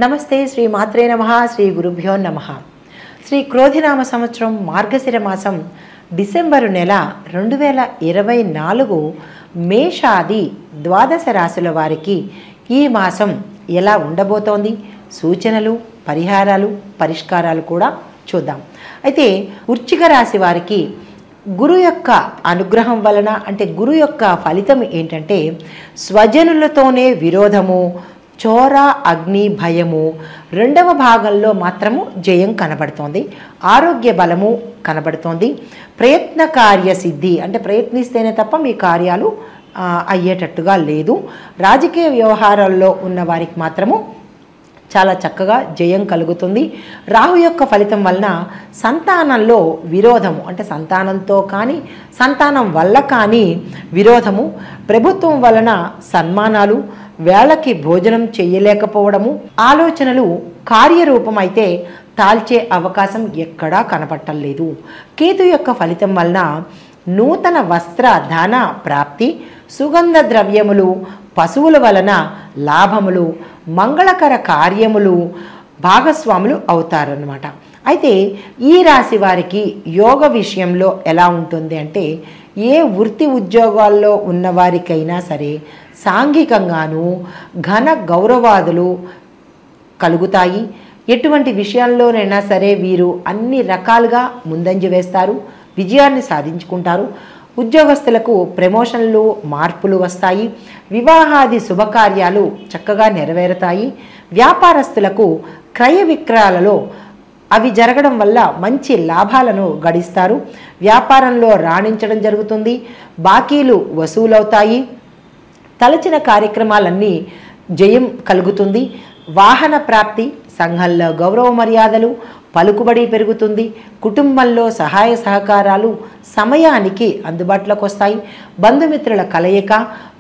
నమస్తే. శ్రీ మాత్రే నమః. శ్రీ గురుభ్యో నమః. శ్రీ క్రోధినామ సంవత్సరం మార్గశిర మాసం డిసెంబరు నెల 2024 మేషాది ద్వాదశ రాశుల వారికి ఈ మాసం ఎలా ఉండబోతోంది, సూచనలు, పరిహారాలు, పరిష్కారాలు కూడా చూద్దాం. అయితే వృశ్చిక రాశి వారికి గురు యొక్క అనుగ్రహం వలన, అంటే గురు యొక్క ఫలితం ఏంటంటే స్వజనులతోనే విరోధము, చోర అగ్ని భయము, రెండవ భాగంలో మాత్రము జయం కనబడుతోంది. ఆరోగ్య బలము కనబడుతోంది. ప్రయత్న కార్యసిద్ధి, అంటే ప్రయత్నిస్తేనే తప్ప మీ కార్యాలు అయ్యేటట్టుగా లేదు. రాజకీయ వ్యవహారాల్లో ఉన్న వారికి మాత్రము చాలా చక్కగా జయం కలుగుతుంది. రాహు యొక్క ఫలితం వలన సంతానంలో విరోధము, అంటే సంతానంతో కానీ సంతానం వల్ల కానీ విరోధము, ప్రభుత్వం వలన సన్మానాలు, వేళకి భోజనం చేయలేకపోవడము, ఆలోచనలు కార్యరూపం అయితే తాల్చే అవకాశం ఎక్కడా కనపట్టలేదు. కేతు యొక్క ఫలితం వలన నూతన వస్త్ర ధన ప్రాప్తి, సుగంధ ద్రవ్యములు, పశువుల వలన లాభములు, మంగళకర కార్యములు, భాగస్వాములు అవుతారన్నమాట. అయితే ఈ రాశి వారికి యోగ విషయంలో ఎలా ఉంటుంది అంటే, ఏ వృత్తి ఉద్యోగాల్లో ఉన్నవారికైనా సరే సాంఘికంగాను ఘన గౌరవాదులు కలుగుతాయి. ఎటువంటి విషయాల్లోనైనా సరే వీరు అన్ని రకాలుగా ముందంజ వేస్తారు, విజయాన్ని సాధించుకుంటారు. ఉద్యోగస్తులకు ప్రమోషన్లు, మార్పులు వస్తాయి. వివాహాది శుభకార్యాలు చక్కగా నెరవేరుతాయి. వ్యాపారస్తులకు క్రయ విక్రయాలలో అవి జరగడం వల్ల మంచి లాభాలను గడిస్తారు. వ్యాపారంలో రాణించడం జరుగుతుంది. బాకీలు వసూలవుతాయి. తలచిన కార్యక్రమాలన్నీ జయం కలుగుతుంది. వాహన ప్రాప్తి, సంఘంలో గౌరవ మర్యాదలు, పలుకుబడి పెరుగుతుంది. కుటుంబంలో సహాయ సహకారాలు సమయానికి అందుబాటులోకి వస్తాయి. బంధుమిత్రుల కలయిక,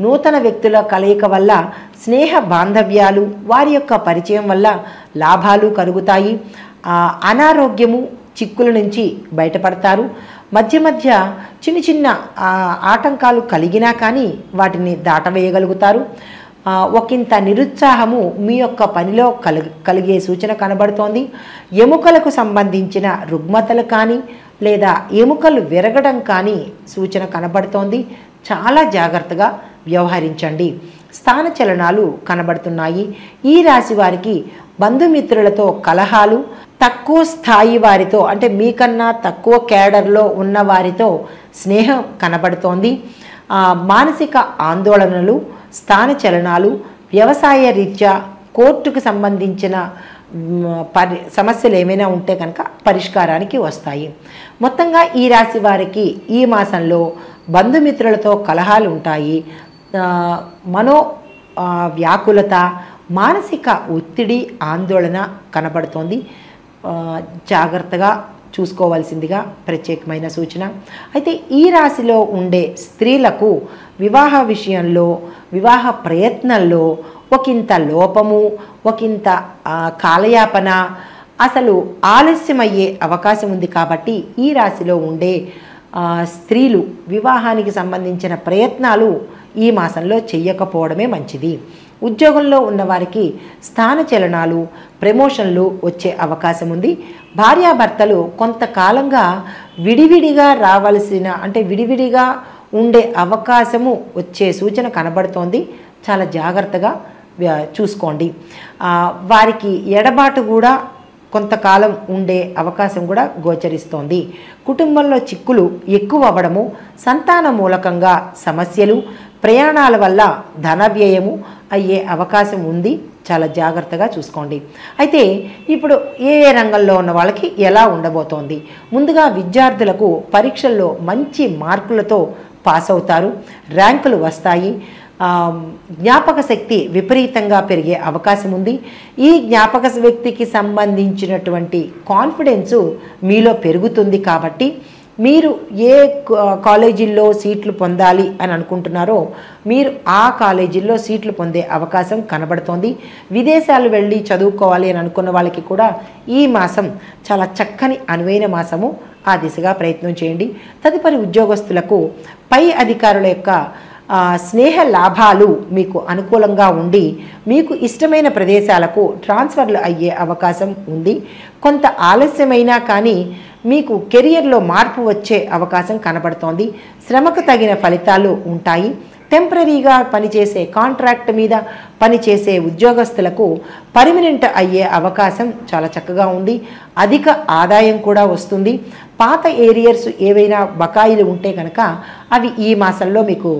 నూతన వ్యక్తుల కలయిక వల్ల స్నేహ బాంధవ్యాలు, వారి యొక్క పరిచయం వల్ల లాభాలు కలుగుతాయి. అనారోగ్యము, చిక్కుల నుంచి బయటపడతారు. మధ్య మధ్య చిన్న చిన్న ఆటంకాలు కలిగినా కానీ వాటిని దాటవేయగలుగుతారు. ఒకంత నిరుత్సాహము మీ యొక్క పనిలో కలిగే సూచన కనబడుతోంది. ఎముకలకు సంబంధించిన రుగ్మతలు కానీ లేదా ఎముకలు విరగడం కానీ సూచన కనబడుతోంది. చాలా జాగ్రత్తగా వ్యవహరించండి. స్థాన చలనాలు కనబడుతున్నాయి. ఈ రాశి వారికి బంధుమిత్రులతో కలహాలు, తక్కువ స్థాయి వారితో, అంటే మీకన్నా తక్కువ కేడర్లో ఉన్న వారితో స్నేహం కనబడుతోంది. మానసిక ఆందోళనలు, స్థాన చలనాలు, వ్యవసాయ రీత్యా కోర్టుకు సంబంధించిన సమస్యలు ఏమైనా ఉంటే కనుక పరిష్కారానికి వస్తాయి. మొత్తంగా ఈ రాశి వారికి ఈ మాసంలో బంధుమిత్రులతో కలహాలు ఉంటాయి. మనో వ్యాకులత, మానసిక ఒత్తిడి, ఆందోళన కనబడుతోంది. జాగ్రత్తగా చూసుకోవాల్సిందిగా ప్రత్యేకమైన సూచన. అయితే ఈ రాశిలో ఉండే స్త్రీలకు వివాహ విషయంలో, వివాహ ప్రయత్నంలో ఒకంత లోపము, ఒకంత కాలయాపన, అసలు ఆలస్యమయ్యే అవకాశం ఉంది. కాబట్టి ఈ రాశిలో ఉండే స్త్రీలు వివాహానికి సంబంధించిన ప్రయత్నాలు ఈ మాసంలో చెయ్యకపోవడమే మంచిది. ఉద్యోగంలో ఉన్నవారికి స్థాన చలనాలు, ప్రమోషన్లు వచ్చే అవకాశం ఉంది. భార్యాభర్తలు కొంతకాలంగా విడివిడిగా రావాల్సిన, అంటే విడివిడిగా ఉండే అవకాశము వచ్చే సూచన కనబడుతోంది. చాలా జాగ్రత్తగా చూసుకోండి. వారికి ఎడబాటు కూడా కొంతకాలం ఉండే అవకాశం కూడా గోచరిస్తోంది. కుటుంబంలో చిక్కులు ఎక్కువ అవ్వడము, సంతాన మూలకంగా సమస్యలు, ప్రయాణాల వల్ల ధన వ్యయము అయ్యే అవకాశం ఉంది. చాలా జాగ్రత్తగా చూసుకోండి. అయితే ఇప్పుడు ఏ రంగంలో ఉన్న వాళ్ళకి ఎలా ఉండబోతోంది? ముందుగా విద్యార్థులకు పరీక్షల్లో మంచి మార్కులతో పాస్ అవుతారు. ర్యాంకులు వస్తాయి. జ్ఞాపక శక్తి విపరీతంగా పెరిగే అవకాశం ఉంది. ఈ జ్ఞాపక శక్తికి సంబంధించినటువంటి కాన్ఫిడెన్సు మీలో పెరుగుతుంది. కాబట్టి మీరు ఏ కాలేజీల్లో సీట్లు పొందాలి అని అనుకుంటున్నారో మీరు ఆ కాలేజీల్లో సీట్లు పొందే అవకాశం కనబడుతోంది. విదేశాలు వెళ్ళి చదువుకోవాలి అని అనుకున్న వాళ్ళకి కూడా ఈ మాసం చాలా చక్కని అనువైన మాసము. ఆ దిశగా ప్రయత్నం చేయండి. తదుపరి ఉద్యోగస్తులకు పై అధికారుల యొక్క స్నేహ లాభాలు మీకు అనుకూలంగా ఉండి మీకు ఇష్టమైన ప్రదేశాలకు ట్రాన్స్ఫర్లు అయ్యే అవకాశం ఉంది. కొంత ఆలస్యమైనా కానీ మీకు కెరియర్లో మార్పు వచ్చే అవకాశం కనబడుతోంది. శ్రమకు తగిన ఫలితాలు ఉంటాయి. టెంపరీగా పనిచేసే కాంట్రాక్ట్ మీద పనిచేసే ఉద్యోగస్తులకు పర్మనెంట్ అయ్యే అవకాశం చాలా చక్కగా ఉంది. అధిక ఆదాయం కూడా వస్తుంది. పాత ఏరియర్స్ ఏవైనా బకాయిలు ఉంటే కనుక అవి ఈ మాసంలో మీకు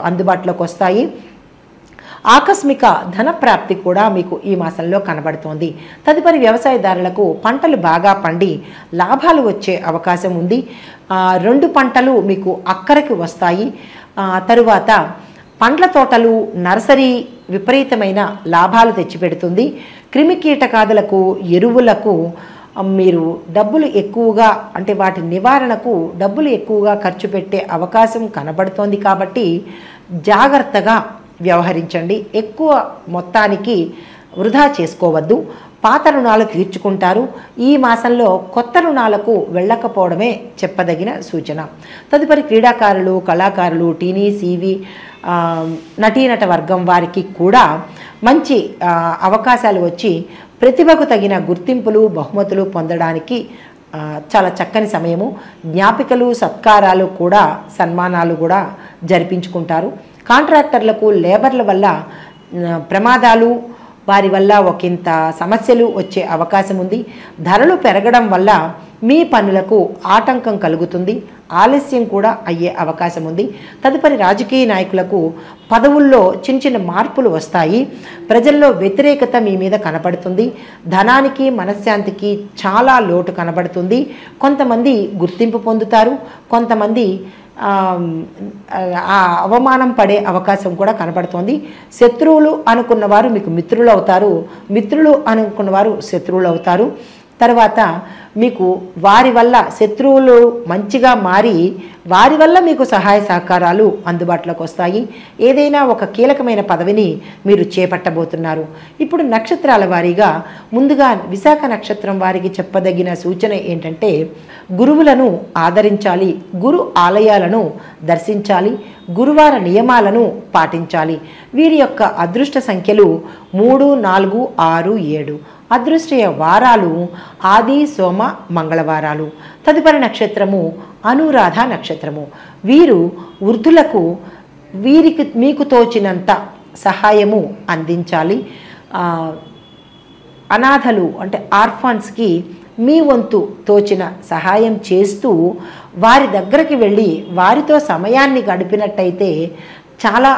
అందుబాటులోకి వస్తాయి. ఆకస్మిక ధన ప్రాప్తి కూడా మీకు ఈ మాసంలో కనబడుతోంది. తదుపరి వ్యవసాయదారులకు పంటలు బాగా పండి లాభాలు వచ్చే అవకాశం ఉంది. 2 పంటలు మీకు అక్కరకు వస్తాయి. తరువాత పండ్ల తోటలు, నర్సరీ విపరీతమైన లాభాలు తెచ్చిపెడుతుంది. క్రిమి కీటకాదులకు, ఎరువులకు మీరు డబ్బులు ఎక్కువగా అంటే వాటి నివారణకు డబ్బులు ఎక్కువగా ఖర్చు పెట్టే అవకాశం కనబడుతోంది. కాబట్టి జాగ్రత్తగా వ్యవహరించండి. ఎక్కువ మొత్తానికి వృధా చేసుకోవద్దు. పాత రుణాలు తీర్చుకుంటారు. ఈ మాసంలో కొత్త రుణాలకు వెళ్ళకపోవడమే చెప్పదగిన సూచన. తదుపరి క్రీడాకారులు, కళాకారులు, టీవీ, సీవీ, నటీనట వర్గం వారికి కూడా మంచి అవకాశాలు వచ్చి ప్రతిభకు తగిన గుర్తింపులు, బహుమతులు పొందడానికి చాలా చక్కని సమయము. జ్ఞాపికలు, సత్కారాలు కూడా, సన్మానాలు కూడా జరిపించుకుంటారు. కాంట్రాక్టర్లకు, లేబర్ల వల్ల ప్రమాదాలు, వారి వల్ల ఒకంత సమస్యలు వచ్చే అవకాశం ఉంది. ధరలు పెరగడం వల్ల మీ పనులకు ఆటంకం కలుగుతుంది. ఆలస్యం కూడా అయ్యే అవకాశం ఉంది. తదుపరి రాజకీయ నాయకులకు పదవుల్లో చిన్న చిన్న మార్పులు వస్తాయి. ప్రజల్లో వ్యతిరేకత మీ మీద కనబడుతుంది. ధనానికి, మనశ్శాంతికి చాలా లోటు కనబడుతుంది. కొంతమంది గుర్తింపు పొందుతారు. కొంతమంది అవమానం పడే అవకాశం కూడా కనబడుతోంది. శత్రువులు అనుకున్నవారు మీకు మిత్రులు అవుతారు. మిత్రులు అనుకున్నవారు శత్రువులు అవుతారు. తర్వాత మీకు వారి వల్ల శత్రువులు మంచిగా మారి వారి వల్ల మీకు సహాయ సహకారాలు అందుబాటులోకి వస్తాయి. ఏదైనా ఒక కీలకమైన పదవిని మీరు చేపట్టబోతున్నారు. ఇప్పుడు నక్షత్రాల వారీగా ముందుగా విశాఖ నక్షత్రం వారికి చెప్పదగిన సూచన ఏంటంటే గురువులను ఆదరించాలి, గురు ఆలయాలను దర్శించాలి, గురువార నియమాలను పాటించాలి. వీరి యొక్క అదృష్ట సంఖ్యలు 3, 4, 6, 7. అదృష్టయ వారాలు ఆది, సోమ, మంగళవారాలు. తదుపరి నక్షత్రము అనురాధ నక్షత్రము. వీరు వృద్ధులకు మీకు తోచినంత సహాయము అందించాలి. అనాథలు అంటే ఆర్ఫాన్స్కి మీ వంతు తోచిన సహాయం చేస్తూ వారి దగ్గరికి వెళ్ళి వారితో సమయాన్ని గడిపినట్టయితే చాలా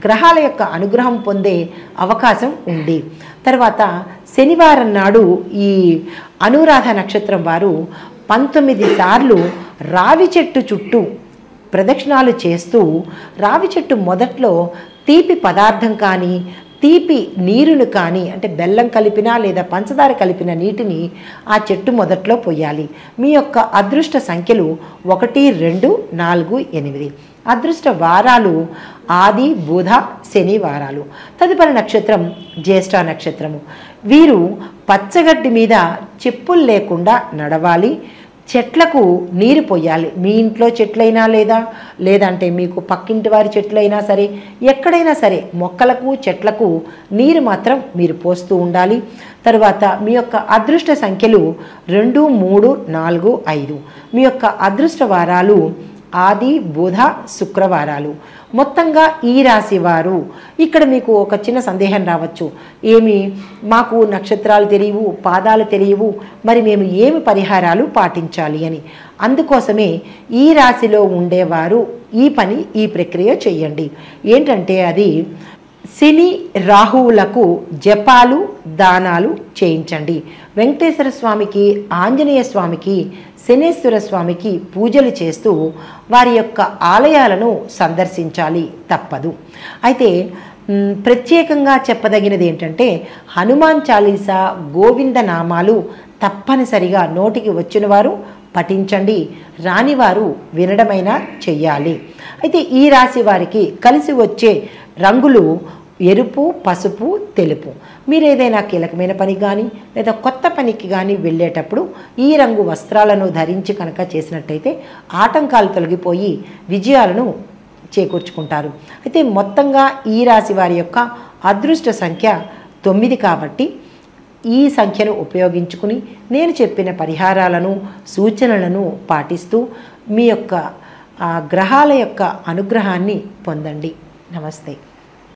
గ్రహాల యొక్క అనుగ్రహం పొందే అవకాశం ఉంది. తర్వాత శనివారం నాడు ఈ అనురాధ నక్షత్రం వారు 19 సార్లు రావి చెట్టు చుట్టూ ప్రదక్షిణాలు చేస్తూ రావి చెట్టు మొదట్లో తీపి పదార్థం కానీ, తీపి నీరును కానీ, అంటే బెల్లం కలిపిన లేదా పంచదార కలిపిన నీటిని ఆ చెట్టు మొదట్లో పోయాలి. మీ యొక్క అదృష్ట సంఖ్యలు 1, 2, 4, 8. అదృష్ట వారాలు ఆది, బుధ, శని వారాలు. తదుపరి నక్షత్రం జ్యేష్ఠ నక్షత్రము. వీరు పచ్చగడ్డి మీద చెప్పులు లేకుండా నడవాలి. చెట్లకు నీరు పోయాలి. మీ ఇంట్లో చెట్లైనా లేదంటే మీకు పక్కింటి వారి చెట్లైనా సరే, ఎక్కడైనా సరే మొక్కలకు, చెట్లకు నీరు మాత్రం మీరు పోస్తూ ఉండాలి. తర్వాత మీ యొక్క అదృష్ట సంఖ్యలు 2, 3, 4, 5. మీ యొక్క అదృష్ట వారాలు ఆది, బుధ, శుక్రవారాలు. మొత్తంగా ఈ రాశి వారు ఇక్కడ మీకు ఒక చిన్న సందేహం రావచ్చు. మాకు నక్షత్రాలు తెలియవు, పాదాలు తెలియవు, మరి మేము ఏమి పరిహారాలు పాటించాలి అని. అందుకోసమే ఈ రాశిలో ఉండేవారు ఈ ప్రక్రియ చేయండి. ఏంటంటే అది శని, రాహువులకు జపాలు, దానాలు చేయించండి. వెంకటేశ్వర స్వామికి, ఆంజనేయ స్వామికి, శనేశ్వర స్వామికి పూజలు చేస్తూ వారి యొక్క ఆలయాలను సందర్శించాలి, తప్పదు. అయితే ప్రత్యేకంగా చెప్పదగినది ఏంటంటే హనుమాన్ చాలీసా, గోవింద నామాలు తప్పనిసరిగా నోటికి వచ్చిన వారు పఠించండి, రానివారు వినడమైనా చెయ్యాలి. అయితే ఈ రాశి వారికి కలిసి వచ్చే రంగులు ఎరుపు, పసుపు, తెలుపు. మీరు ఏదైనా కీలకమైన పని కానీ లేదా కొత్త పనికి కానీ వెళ్ళేటప్పుడు ఈ రంగు వస్త్రాలను ధరించి కనుక చేసినట్టయితే ఆటంకాలు తొలగిపోయి విజయాలను చేకూర్చుకుంటారు. అయితే మొత్తంగా ఈ రాశి వారి యొక్క అదృష్ట సంఖ్య 9 కాబట్టి ఈ సంఖ్యను ఉపయోగించుకుని నేను చెప్పిన పరిహారాలను సూచనలను పాటిస్తూ మీ యొక్క గ్రహాల యొక్క అనుగ్రహాన్ని పొందండి. నమస్తే.